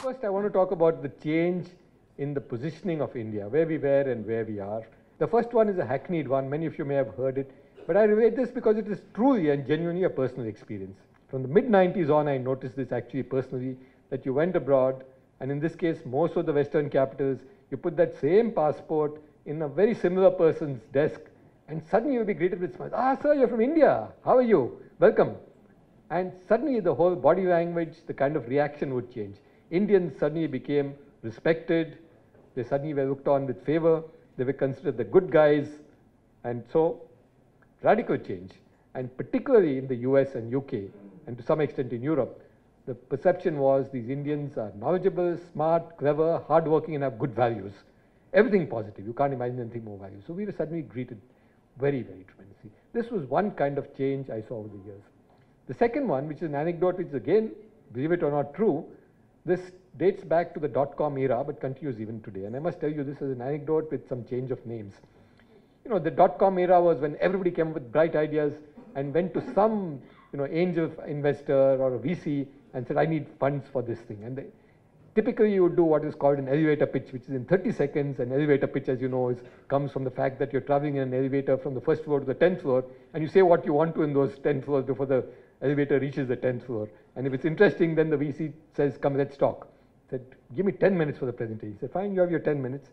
First, I want to talk about the change in the positioning of India, where we were and where we are. The first one is a hackneyed one. Many of you may have heard it, but I relate this because it is truly and genuinely a personal experience. From the mid-90s on, I noticed this actually personally, that you went abroad, and in this case, most of the Western capitals, you put that same passport in a very similar person's desk, and suddenly you'll be greeted with smiles. Ah, sir, you're from India. How are you? Welcome. And suddenly the whole body language, the kind of reaction would change. Indians suddenly became respected. They suddenly were looked on with favor. They were considered the good guys. And so, radical change. And particularly in the US and UK, and to some extent in Europe, the perception was these Indians are knowledgeable, smart, clever, hardworking, and have good values. Everything positive. You can't imagine anything more values. So we were suddenly greeted very, very tremendously. This was one kind of change I saw over the years. The second one, which is an anecdote which is again, believe it or not, true, this dates back to the dot-com era but continues even today. And I must tell you, this is an anecdote with some change of names. You know, the dot-com era was when everybody came up with bright ideas and went to some, angel investor or a VC and said, I need funds for this thing. And typically you would do what is called an elevator pitch, which is in 30 seconds. An elevator pitch, as you know, comes from the fact that you're traveling in an elevator from the first floor to the 10th floor, and you say what you want to in those 10 floors before the elevator reaches the 10th floor. And if it's interesting, then the VC says, come, let's talk. He said, give me 10 minutes for the presentation. He said, fine, you have your 10 minutes.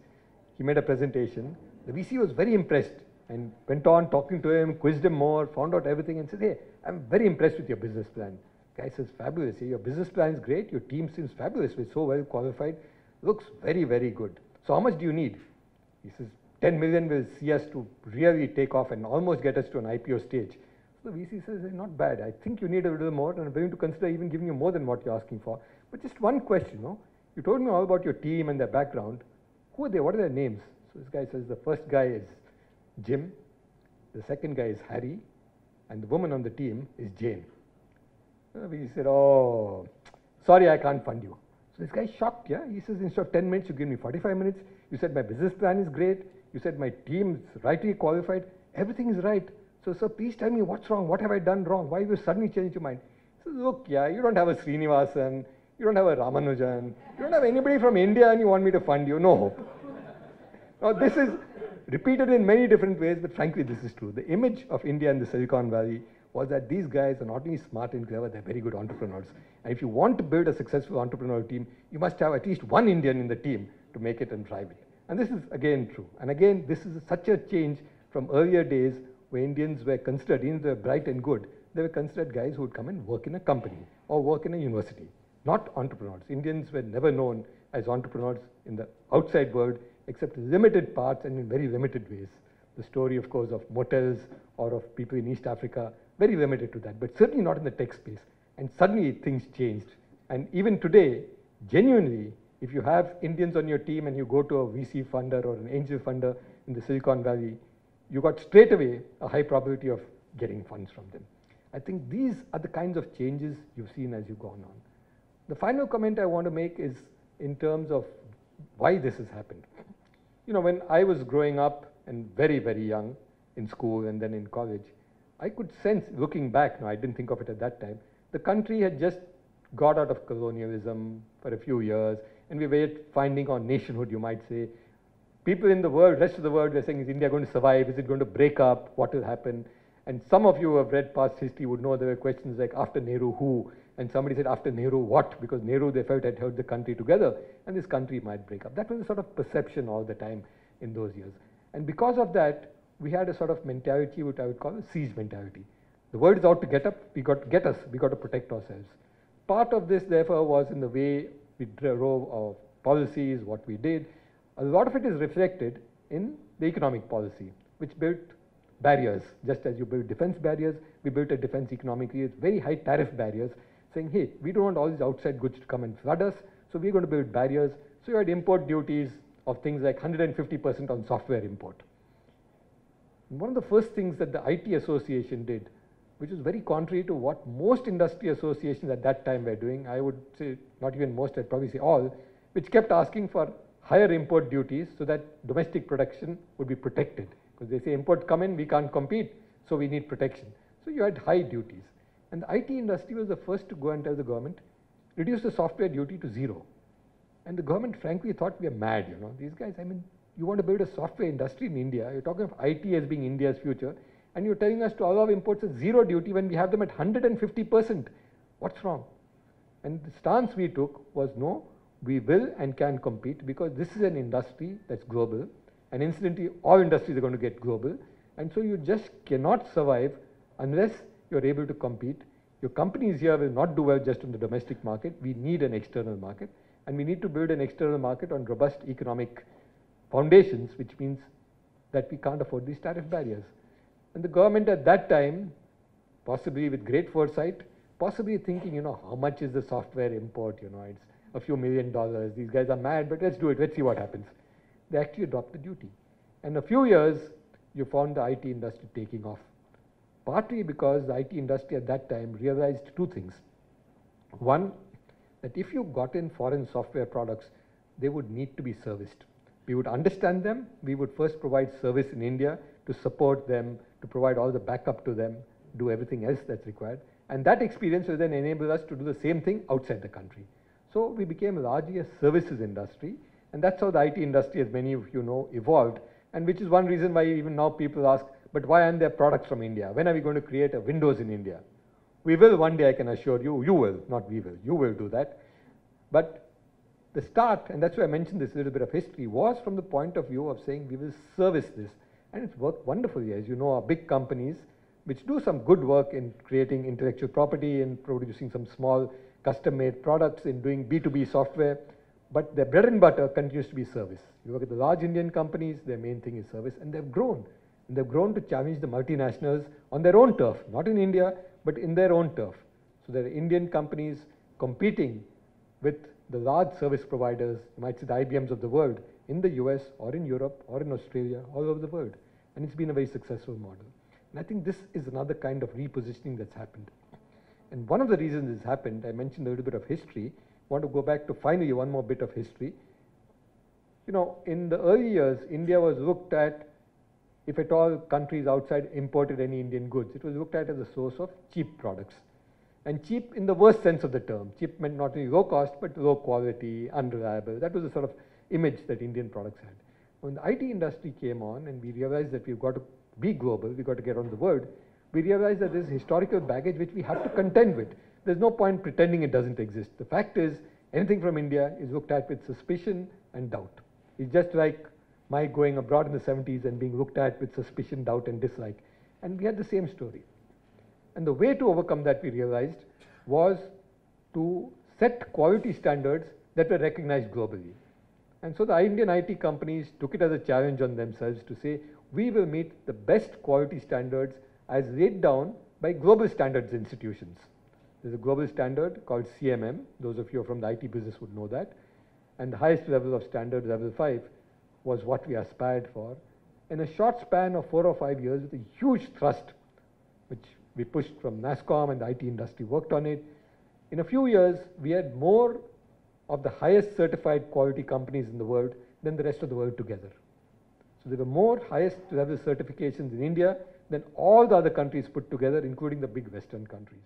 He made a presentation. The VC was very impressed and went on talking to him, quizzed him more, found out everything, and said, hey, I'm very impressed with your business plan. The guy says, fabulous. Your business plan is great. Your team seems fabulous. We're so well qualified. Looks very, very good. So how much do you need? He says, 10 million will see us to really take off and almost get us to an IPO stage. So the VC says, hey, not bad. I think you need a little more, and I'm willing to consider even giving you more than what you're asking for. But just one question, You told me all about your team and their background. Who are they? What are their names? So this guy says, the first guy is Jim, the second guy is Harry, and the woman on the team is Jane. We said, oh, sorry, I can't fund you. So this guy's shocked, yeah? He says, instead of 10 minutes, you give me 45 minutes. You said my business plan is great. You said my team is rightly qualified. Everything is right. So, sir, please tell me what's wrong. What have I done wrong? Why have you suddenly changed your mind? He says, look, yeah, you don't have a Srinivasan. You don't have a Ramanujan. You don't have anybody from India and you want me to fund you. No hope. Now, this is repeated in many different ways, but frankly, this is true. The image of India and the Silicon Valley was that these guys are not only smart and clever, they're very good entrepreneurs. And if you want to build a successful entrepreneurial team, you must have at least one Indian in the team to make it and drive it. And this is again true. And again, this is such a change from earlier days where Indians were considered, even though they're bright and good, they were considered guys who would come and work in a company or work in a university, not entrepreneurs. Indians were never known as entrepreneurs in the outside world, except limited parts and in very limited ways. The story, of course, of motels or of people in East Africa, very limited to that, but certainly not in the tech space. And suddenly things changed. And even today, genuinely, if you have Indians on your team and you go to a VC funder or an angel funder in the Silicon Valley, you got straight away a high probability of getting funds from them. I think these are the kinds of changes you've seen as you've gone on. The final comment I want to make is in terms of why this has happened. When I was growing up and very, very young in school and then in college, I could sense, looking back, now I didn't think of it at that time, the country had just got out of colonialism for a few years, and we were finding our nationhood, you might say. People in the world, rest of the world, were saying, is India going to survive? Is it going to break up? What will happen? And some of you who have read past history would know there were questions like, after Nehru, who? And somebody said, after Nehru, what? Because Nehru, they felt, had held the country together, and this country might break up. That was a sort of perception all the time in those years. And because of that, we had a sort of mentality, which I would call a siege mentality. The world is out to get us, we got to protect ourselves. Part of this, therefore, was in the way we drove our policies, what we did. A lot of it is reflected in the economic policy, which built barriers. Just as you build defense barriers, we built a defense economically with very high tariff barriers, saying, hey, we don't want all these outside goods to come and flood us, so we're going to build barriers. So you had import duties of things like 150% on software import. And one of the first things that the IT Association did, which was very contrary to what most industry associations at that time were doing, I would say not even most, I'd probably say all, which kept asking for higher import duties so that domestic production would be protected. Because they say imports come in, we can't compete, so we need protection. So you had high duties. And the IT industry was the first to go and tell the government, reduce the software duty to 0. And the government frankly thought we were mad, you know. These guys, I mean, you want to build a software industry in India, you're talking of IT as being India's future, and you're telling us to allow imports at zero duty when we have them at 150%. What's wrong? And the stance we took was no, we will and can compete because this is an industry that's global, and incidentally, all industries are going to get global, and so you just cannot survive unless you're able to compete. Your companies here will not do well just on the domestic market. We need an external market, and we need to build an external market on robust economic foundations, which means that we can't afford these tariff barriers. And the government at that time, possibly with great foresight, possibly thinking, you know, how much is the software import, you know, it's a few $1 million, these guys are mad, but let's do it, let's see what happens. They actually dropped the duty. And in a few years, you found the IT industry taking off. Partly because the IT industry at that time realized two things. One, that if you got in foreign software products, they would need to be serviced. We would understand them, we would first provide service in India to support them, to provide all the backup to them, do everything else that's required. And that experience will then enable us to do the same thing outside the country. So we became largely a services industry, and that's how the IT industry, as many of you know, evolved, and which is one reason why even now people ask, but why aren't there products from India? When are we going to create a Windows in India? We will one day, I can assure you, you will, not we will, you will do that. But the start, and that's why I mentioned this little bit of history, was from the point of view of saying we will service this. And it's worked wonderfully. As you know, our big companies, which do some good work in creating intellectual property and producing some small custom-made products, in doing B2B software, but their bread and butter continues to be service. You look at the large Indian companies, their main thing is service, and they've grown. And they've grown to challenge the multinationals on their own turf, not in India, but in their own turf. So there are Indian companies competing with the large service providers, you might say the IBMs of the world, in the US or in Europe or in Australia, all over the world. And it's been a very successful model. And I think this is another kind of repositioning that's happened. And one of the reasons this happened, I mentioned a little bit of history. I want to go back to finally one more bit of history. You know, in the early years, India was looked at, if at all countries outside imported any Indian goods, it was looked at as a source of cheap products. And cheap in the worst sense of the term. Cheap meant not only low cost, but low quality, unreliable. That was the sort of image that Indian products had. When the IT industry came on and we realized that we've got to be global, we've got to get on the world, we realized that there's historical baggage which we have to contend with. There's no point pretending it doesn't exist. The fact is, anything from India is looked at with suspicion and doubt. It's just like my going abroad in the 70s and being looked at with suspicion, doubt, and dislike. And we had the same story. And the way to overcome that, we realized, was to set quality standards that were recognized globally. And so the Indian IT companies took it as a challenge on themselves to say, we will meet the best quality standards as laid down by global standards institutions. There's a global standard called CMM. Those of you from the IT business would know that. And the highest level of standard, level 5, was what we aspired for. In a short span of 4 or 5 years, with a huge thrust, which we pushed from NASSCOM, and the IT industry worked on it. In a few years, we had more of the highest certified quality companies in the world than the rest of the world together. So there were more highest level certifications in India than all the other countries put together, including the big Western countries.